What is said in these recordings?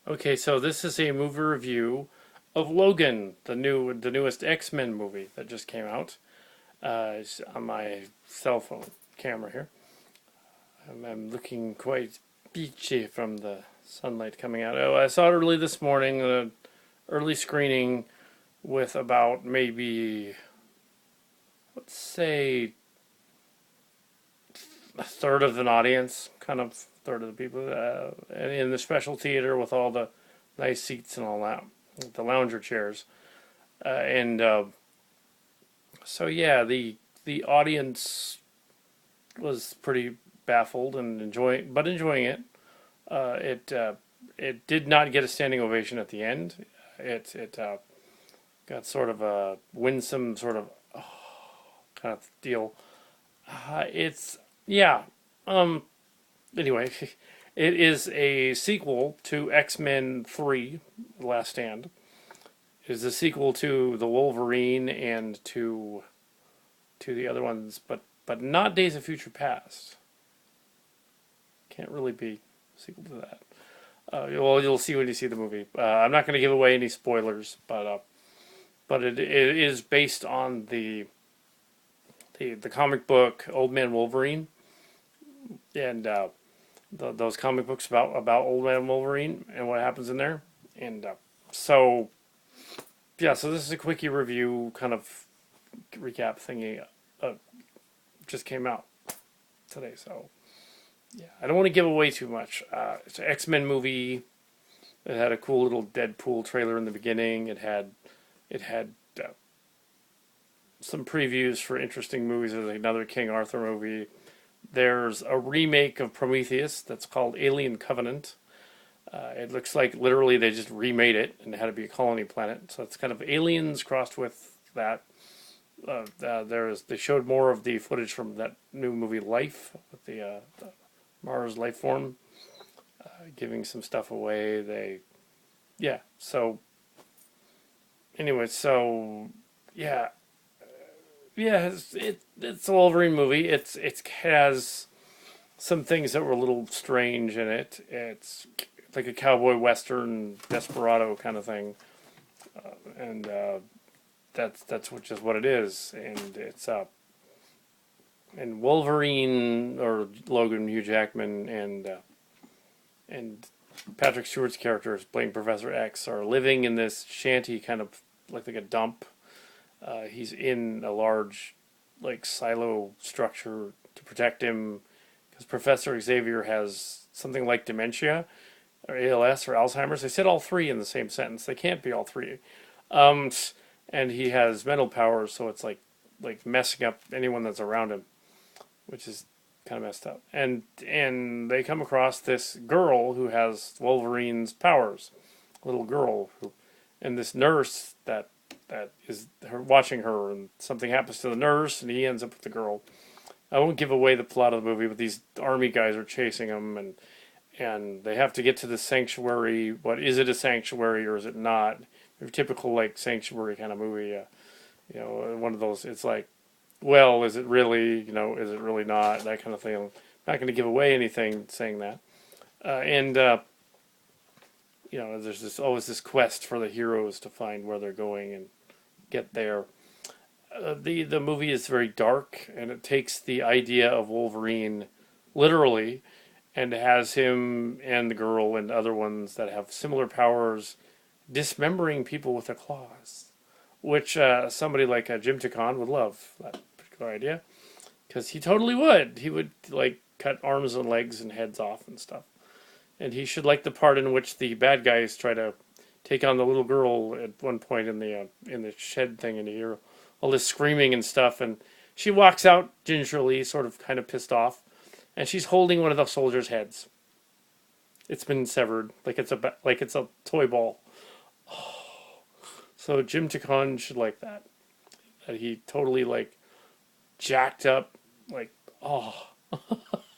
Okay, so this is a movie review of Logan, the newest X-Men movie that just came out. It's on my cell phone camera here. I'm looking quite beachy from the sunlight coming out. Oh, I saw it early this morning, early screening with about maybe, let's say, a third of an audience, kind of third of the people, in the special theater with all the nice seats and all that, the lounger chairs. And So yeah, the audience was pretty baffled and enjoying it. It did not get a standing ovation at the end. It got sort of a winsome sort of kind of deal. It's yeah. Um. Anyway, it is a sequel to X-Men 3: The Last Stand. It is a sequel to the Wolverine and to the other ones, but not Days of Future Past. Can't really be a sequel to that. Well, you'll see when you see the movie. I'm not going to give away any spoilers, but it is based on the comic book Old Man Wolverine, and those comic books about Old Man Wolverine and what happens in there. And so yeah, so this is a quickie review kind of recap thingy. Uh, just came out today, so yeah, I don't want to give away too much. It's an X-Men movie. It had a cool little Deadpool trailer in the beginning. It had some previews for interesting movies. There's another King Arthur movie. There's a remake of Prometheus that's called Alien Covenant. It looks like literally they just remade it and it had to be a colony planet. So it's kind of aliens crossed with that. They showed more of the footage from that new movie Life with the Mars life form, giving some stuff away. Yeah. So anyway, so yeah, yeah. It's a Wolverine movie. It has some things that were a little strange in it. It's like a cowboy western desperado kind of thing, and that's just what it is. And it's and Wolverine or Logan, Hugh Jackman, and Patrick Stewart's characters playing Professor X are living in this shanty, kind of like a dump. He's in a large, like silo structure to protect him because Professor Xavier has something like dementia or ALS or Alzheimer's. They said all three in the same sentence. They can't be all three. Um, and he has mental powers, so it's like messing up anyone that's around him, which is kind of messed up. And they come across this girl who has Wolverine's powers, a little girl and this nurse that is her watching her, and something happens to the nurse, and he ends up with the girl. I won't give away the plot of the movie, but these army guys are chasing him, and they have to get to the sanctuary. What is it, a sanctuary or is it not? A typical like sanctuary kind of movie. One of those. It's like, well, is it really? Is it really not? That kind of thing. I'm not going to give away anything saying that. And there's always this quest for the heroes to find where they're going and get there. The movie is very dark, and it takes the idea of Wolverine literally, and has him and the girl and other ones that have similar powers dismembering people with their claws, which somebody like Jim Takon would love that particular idea, because he totally would. He would like cut arms and legs and heads off and stuff. And he should like the part in which the bad guys try to take on the little girl at one point in the shed thing, and you hear all this screaming and stuff, and she walks out gingerly, sort of kind of pissed off, and she's holding one of the soldiers' heads. It's been severed, like it's a toy ball. So Jim Takon should like that. That he totally like jacked up, like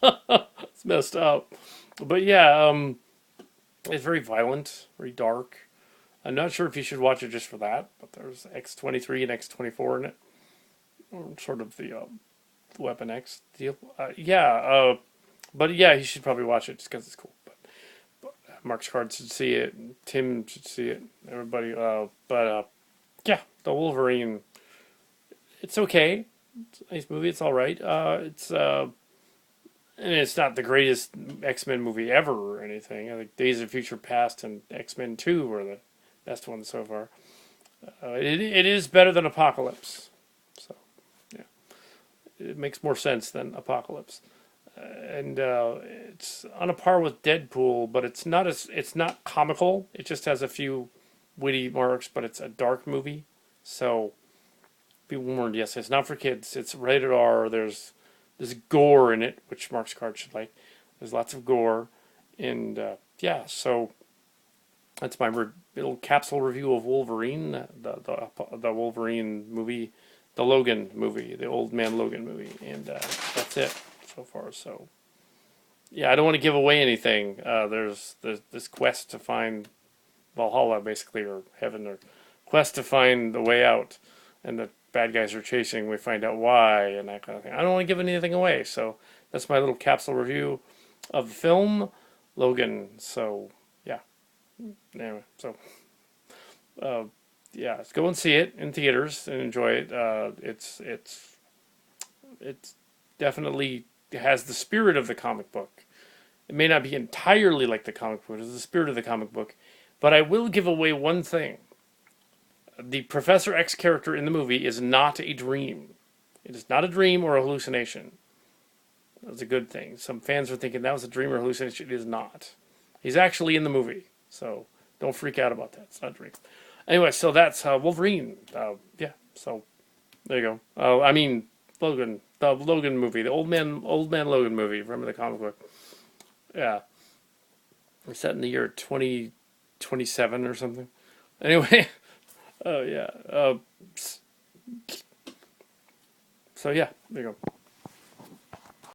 it's messed up. But yeah, it's very violent, very dark. I'm not sure if you should watch it just for that, but there's X-23 and X-24 in it, or sort of the Weapon X deal. But yeah, you should probably watch it just because it's cool. But Mark's Card should see it. Tim should see it. Everybody. But yeah, the Wolverine. It's okay. It's a nice movie. It's all right. And it's not the greatest X-Men movie ever or anything. I think Days of Future Past and X-Men 2 were the best ones so far. It is better than Apocalypse. So, yeah. It makes more sense than Apocalypse. And it's on a par with Deadpool, but it's not comical. It just has a few witty marks, but it's a dark movie. So, be warned, yes, it's not for kids. It's rated R. There's gore in it, which Mark's Card should like. There's lots of gore, and yeah, so that's my little capsule review of Wolverine, the Wolverine movie, the Logan movie, the Old Man Logan movie, and that's it so far. So yeah, I don't want to give away anything. There's this quest to find Valhalla, basically, or heaven, or quest to find the way out, and the bad guys are chasing. We find out why and that kind of thing. I don't want to give anything away, so that's my little capsule review of the film Logan. So yeah, anyway, so yeah, let's go and see it in theaters and enjoy it. It's definitely has the spirit of the comic book. It may not be entirely like the comic book. It's the spirit of the comic book, but I will give away one thing. The Professor X character in the movie is not a dream. It is not a dream or a hallucination. That's a good thing. Some fans are thinking that was a dream or hallucination. It is not. He's actually in the movie. So don't freak out about that. It's not a dream. Anyway, so that's Wolverine. Yeah, so there you go. I mean, Logan. The Logan movie. The Old Man Logan movie. Remember the comic book? Yeah. It's set in the year 2027 or something. Anyway. Oh, yeah. So, yeah, there you go.